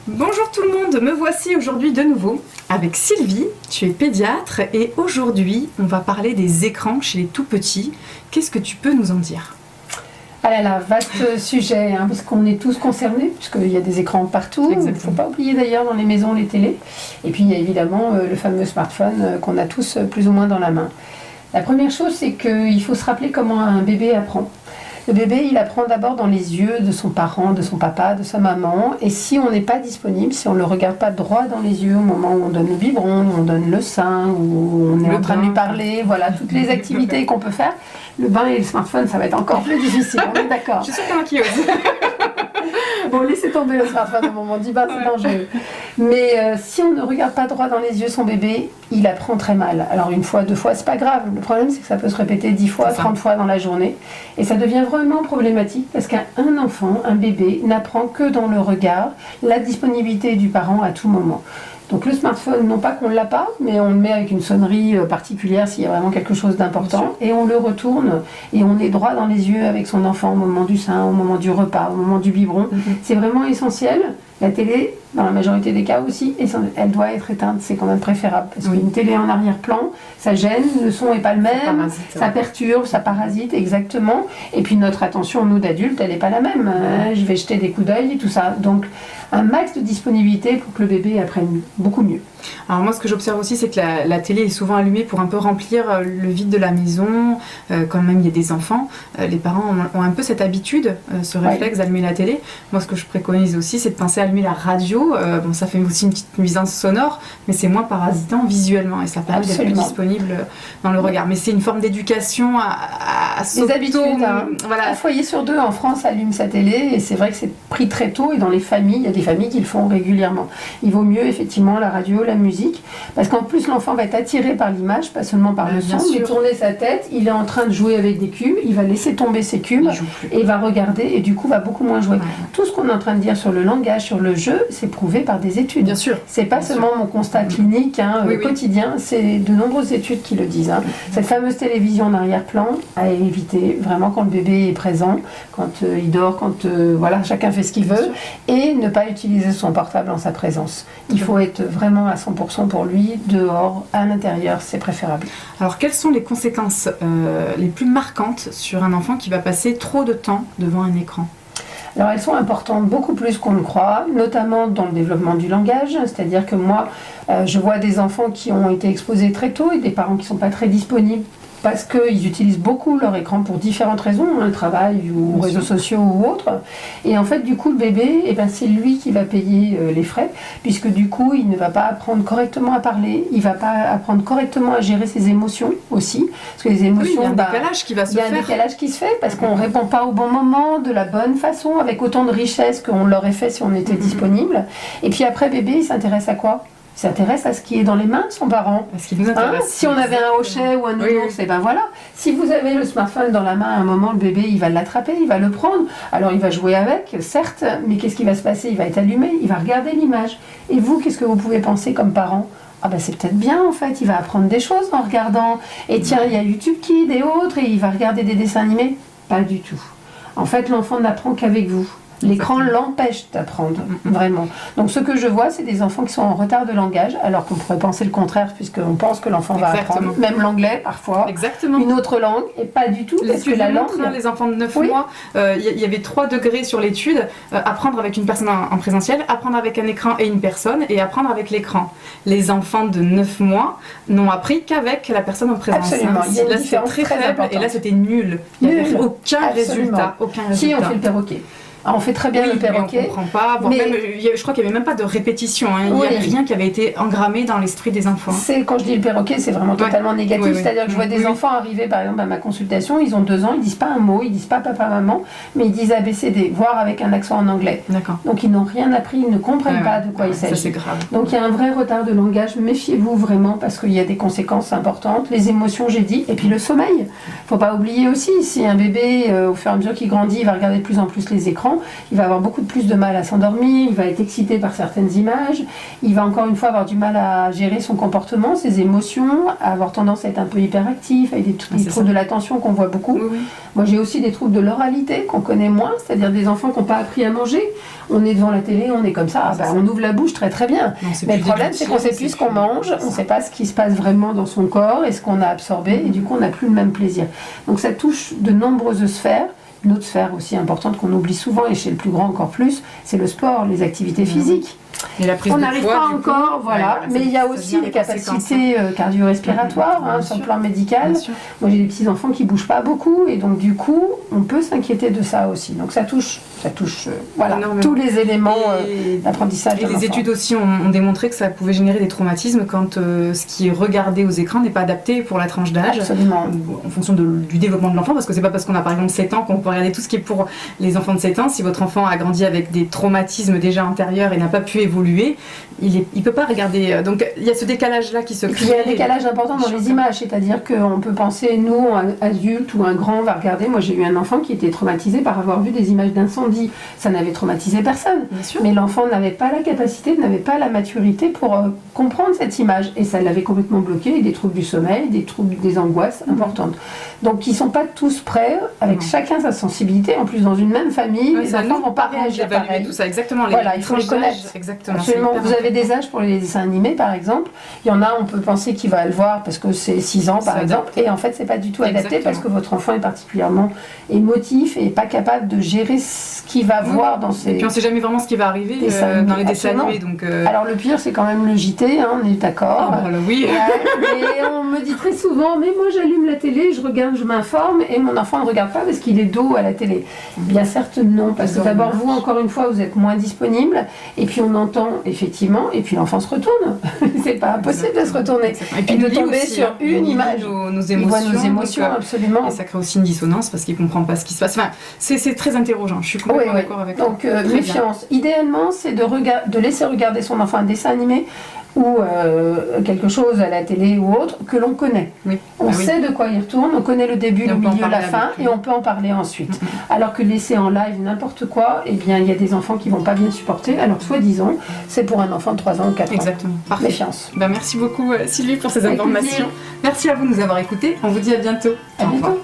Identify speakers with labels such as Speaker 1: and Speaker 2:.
Speaker 1: Bonjour tout le monde, me voici aujourd'hui de nouveau avec Sylvie. Tu es pédiatre et aujourd'hui on va parler des écrans chez les tout petits. Qu'est-ce que tu peux nous en dire?
Speaker 2: Ah là là, vaste sujet, parce qu'on est tous concernés, puisqu'il y a des écrans partout. Il ne faut pas oublier d'ailleurs dans les maisons les télés. Et puis il y a évidemment le fameux smartphone qu'on a tous plus ou moins dans la main. La première chose, c'est qu'il faut se rappeler comment un bébé apprend. Le bébé, il apprend d'abord dans les yeux de son parent, de son papa, de sa maman. Et si on n'est pas disponible, si on ne le regarde pas droit dans les yeux au moment où on donne le biberon, où on donne le sein, où on est en train de lui parler, voilà, toutes les activités qu'on peut faire, le bain et le smartphone, ça va être encore plus difficile, on est d'accord.
Speaker 1: Je suis sûre qu'il y en a qui osent.
Speaker 2: Bon, laissez tomber le smartphone au moment du bain, c'est dangereux. Mais si on ne regarde pas droit dans les yeux son bébé, il apprend très mal. Alors une fois, deux fois, c'est pas grave. Le problème, c'est que ça peut se répéter 10 fois, 30 fois dans la journée. Et ça devient vraiment problématique parce qu'un enfant, un bébé, n'apprend que dans le regard, la disponibilité du parent à tout moment. Donc le smartphone, non pas qu'on ne l'a pas, mais on le met avec une sonnerie particulière s'il y a vraiment quelque chose d'important, et on le retourne, et on est droit dans les yeux avec son enfant au moment du sein, au moment du repas, au moment du biberon. C'est vraiment essentiel. La télé, dans la majorité des cas aussi, elle doit être éteinte, c'est quand même préférable. Parce qu'une télé en arrière-plan, ça gêne, le son n'est pas le même, ça perturbe, ça parasite, exactement. Et puis notre attention, nous d'adultes, elle n'est pas la même. Je vais jeter des coups d'œil et tout ça. Donc un max de disponibilité pour que le bébé apprenne beaucoup mieux.
Speaker 1: Alors moi, ce que j'observe aussi, c'est que la télé est souvent allumée pour un peu remplir le vide de la maison. Quand même il y a des enfants, les parents ont un peu cette habitude, ce réflexe d'allumer la télé. Moi, ce que je préconise aussi, c'est de penser à allumer la radio. Bon, ça fait aussi une petite nuisance sonore, mais c'est moins parasitant visuellement et ça permet d'être plus disponible dans le regard. Mais c'est une forme d'éducation à
Speaker 2: les habitudes.
Speaker 1: Voilà.
Speaker 2: Un foyer sur deux en France allume sa télé et c'est vrai que c'est pris très tôt et dans les familles, il y a des familles qui le font régulièrement. Il vaut mieux effectivement la radio, la musique, parce qu'en plus l'enfant va être attiré par l'image, pas seulement par le son. Il va tourner sa tête, il est en train de jouer avec des cubes, il va laisser tomber ses cubes et il va regarder et du coup va beaucoup moins jouer. Tout ce qu'on est en train de dire sur le langage, sur le jeu, c'est prouvé par des études.
Speaker 1: Bien sûr.
Speaker 2: C'est pas seulement mon constat clinique quotidien, c'est de nombreuses études qui le disent. Cette fameuse télévision en arrière-plan à éviter vraiment quand le bébé est présent, quand il dort, quand chacun fait ce qu'il veut, et ne pas utiliser son portable en sa présence. Il faut être vraiment à 100% pour lui, dehors, à l'intérieur, c'est préférable.
Speaker 1: Alors quelles sont les conséquences les plus marquantes sur un enfant qui va passer trop de temps devant un écran ?
Speaker 2: Alors elles sont importantes beaucoup plus qu'on le croit, notamment dans le développement du langage, c'est-à-dire que moi, je vois des enfants qui ont été exposés très tôt et des parents qui ne sont pas très disponibles parce qu'ils utilisent beaucoup leur écran pour différentes raisons, le travail ou réseaux sociaux ou autres. Et en fait, du coup, le bébé, c'est lui qui va payer les frais, puisque du coup, il ne va pas apprendre correctement à parler, il ne va pas apprendre correctement à gérer ses émotions aussi. Parce que les émotions,
Speaker 1: il y a un décalage qui va se faire.
Speaker 2: Il y a un décalage qui se fait, parce qu'on ne répond pas au bon moment, de la bonne façon, avec autant de richesse qu'on l'aurait fait si on était disponible. Et puis après, bébé, il s'intéresse à quoi ? Il s'intéresse à ce qui est dans les mains de son parent.
Speaker 1: Parce qu'il nous intéresse.
Speaker 2: Si on avait un hochet ou un nounours, et voilà. Si vous avez le smartphone dans la main, à un moment, le bébé, il va l'attraper, il va le prendre. Alors, il va jouer avec, certes, mais qu'est-ce qui va se passer ? Il va être allumé, il va regarder l'image. Et vous, qu'est-ce que vous pouvez penser comme parent ? C'est peut-être bien en fait, il va apprendre des choses en regardant. Et tiens, il y a YouTube Kids et autres, et il va regarder des dessins animés. Pas du tout. En fait, l'enfant n'apprend qu'avec vous. L'écran l'empêche d'apprendre, vraiment. Donc ce que je vois, c'est des enfants qui sont en retard de langage, alors qu'on pourrait penser le contraire, puisqu'on pense que l'enfant va apprendre, même l'anglais parfois, une autre langue, et pas du tout, parce que la langue...
Speaker 1: Les enfants de 9 mois, il y avait 3 degrés sur l'étude, apprendre avec une personne en présentiel, apprendre avec un écran et une personne, et apprendre avec l'écran. Les enfants de 9 mois n'ont appris qu'avec la personne en présence.
Speaker 2: Absolument, il y a une
Speaker 1: là
Speaker 2: différence
Speaker 1: c'était très faible,
Speaker 2: importante.
Speaker 1: Et là c'était nul. Il n'y avait aucun résultat.
Speaker 2: Si, on fait le perroquet. On fait très bien le perroquet.
Speaker 1: On comprend pas. Bon, je crois qu'il n'y avait même pas de répétition. Il n'y avait rien qui avait été engrammé dans l'esprit des enfants.
Speaker 2: Quand je dis le perroquet, c'est vraiment totalement négatif. C'est-à-dire que je vois des enfants arriver, par exemple, à ma consultation, ils ont 2 ans, ils disent pas un mot, ils disent pas papa, maman, mais ils disent ABCD, voire avec un accent en anglais.
Speaker 1: D'accord.
Speaker 2: Donc ils n'ont rien appris, ils ne comprennent pas de quoi il s'agit.
Speaker 1: Ça, c'est grave.
Speaker 2: Donc il y a un vrai retard de langage. Méfiez-vous vraiment parce qu'il y a des conséquences importantes. Les émotions, j'ai dit, et puis le sommeil. Faut pas oublier aussi, si un bébé, au fur et à mesure qu'il grandit, il va regarder de plus en plus les écrans. l'écran, il va avoir beaucoup plus de mal à s'endormir, il va être excité par certaines images, il va encore une fois avoir du mal à gérer son comportement, ses émotions, à avoir tendance à être un peu hyperactif, avec des troubles de l'attention qu'on voit beaucoup.
Speaker 1: Oui.
Speaker 2: Moi j'ai aussi des troubles de l'oralité qu'on connaît moins, c'est-à-dire des enfants qui n'ont pas appris à manger. On est devant la télé, on est comme ça, on ouvre la bouche très très bien.
Speaker 1: Non,
Speaker 2: mais le problème c'est qu'on ne sait plus ce qu'on mange, on ne sait pas ce qui se passe vraiment dans son corps et ce qu'on a absorbé, et du coup on n'a plus le même plaisir. Donc ça touche de nombreuses sphères. Une autre sphère aussi importante qu'on oublie souvent, et chez le plus grand encore plus, c'est le sport, les activités physiques.
Speaker 1: Et la prise
Speaker 2: on
Speaker 1: de
Speaker 2: n'arrive
Speaker 1: poids,
Speaker 2: pas encore, voilà. Mais il y a aussi les capacités cardio-respiratoires sur le plan médical. Moi j'ai des petits enfants qui bougent pas beaucoup, et donc du coup on peut s'inquiéter de ça aussi. Donc ça touche voilà, tous les éléments d'apprentissage.
Speaker 1: Et les études aussi ont démontré que ça pouvait générer des traumatismes quand ce qui est regardé aux écrans n'est pas adapté pour la tranche d'âge.
Speaker 2: Absolument.
Speaker 1: En fonction du développement de l'enfant, parce que c'est pas parce qu'on a par exemple 7 ans qu'on peut regarder tout ce qui est pour les enfants de 7 ans. Si votre enfant a grandi avec des traumatismes déjà antérieurs et n'a pas pu évoluer, il peut pas regarder. Donc il y a ce décalage là qui se crée.
Speaker 2: Il y a un décalage important dans les images, c'est-à-dire qu'on peut penser, nous, un adulte ou un grand va regarder. Moi j'ai eu un enfant qui était traumatisé par avoir vu des images d'incendie. Ça n'avait traumatisé personne, mais l'enfant n'avait pas la capacité, n'avait pas la maturité pour comprendre cette image, et ça l'avait complètement bloqué, et des troubles du sommeil, des angoisses importantes. Donc ils ne sont pas tous prêts, avec chacun sa sensibilité. En plus dans une même famille, les enfants ne vont pas réagir pareil.
Speaker 1: Tout ça, exactement.
Speaker 2: Voilà, il faut les connaître.
Speaker 1: Exactement.
Speaker 2: Absolument. Vous avez des âges pour les dessins animés par exemple. Il y en a, on peut penser qu'il va le voir parce que c'est 6 ans par exemple, et en fait c'est pas du tout adapté parce que votre enfant est particulièrement émotif et pas capable de gérer ce qu'il va voir dans ses...
Speaker 1: Et puis on sait jamais vraiment ce qui va arriver dans les dessins animés. Donc,
Speaker 2: Alors le pire c'est quand même le JT, on est d'accord.
Speaker 1: Oui.
Speaker 2: Mais on me dit très souvent, mais moi j'allume la télé, je regarde, je m'informe, et mon enfant ne regarde pas parce qu'il est dos à la télé. Bien certes non, parce que d'abord vous, encore une fois, vous êtes moins disponible, et puis on entend effectivement, et puis l'enfant se retourne. C'est pas impossible de se retourner.
Speaker 1: Et puis
Speaker 2: de tomber sur une image.
Speaker 1: Nos émotions.
Speaker 2: Il voit nos émotions, absolument.
Speaker 1: Et ça crée aussi une dissonance parce qu'il ne comprend pas ce qui se passe. Enfin, c'est très interrogeant, je suis complètement d'accord avec toi.
Speaker 2: Donc méfiance. Idéalement, c'est de laisser regarder son enfant un dessin animé ou quelque chose à la télé ou autre que l'on connaît. On sait de quoi il retourne, on connaît le début, le milieu, la fin, et on peut en parler ensuite. Alors que laisser en live n'importe quoi, eh bien il y a des enfants qui vont pas bien supporter, alors soi-disant c'est pour un enfant de 3 ans ou 4 ans.
Speaker 1: Exactement. Parfait.
Speaker 2: Méfiance.
Speaker 1: Merci beaucoup Sylvie pour ces informations. Merci à vous de nous avoir écoutés, on vous dit à bientôt.
Speaker 2: À bientôt.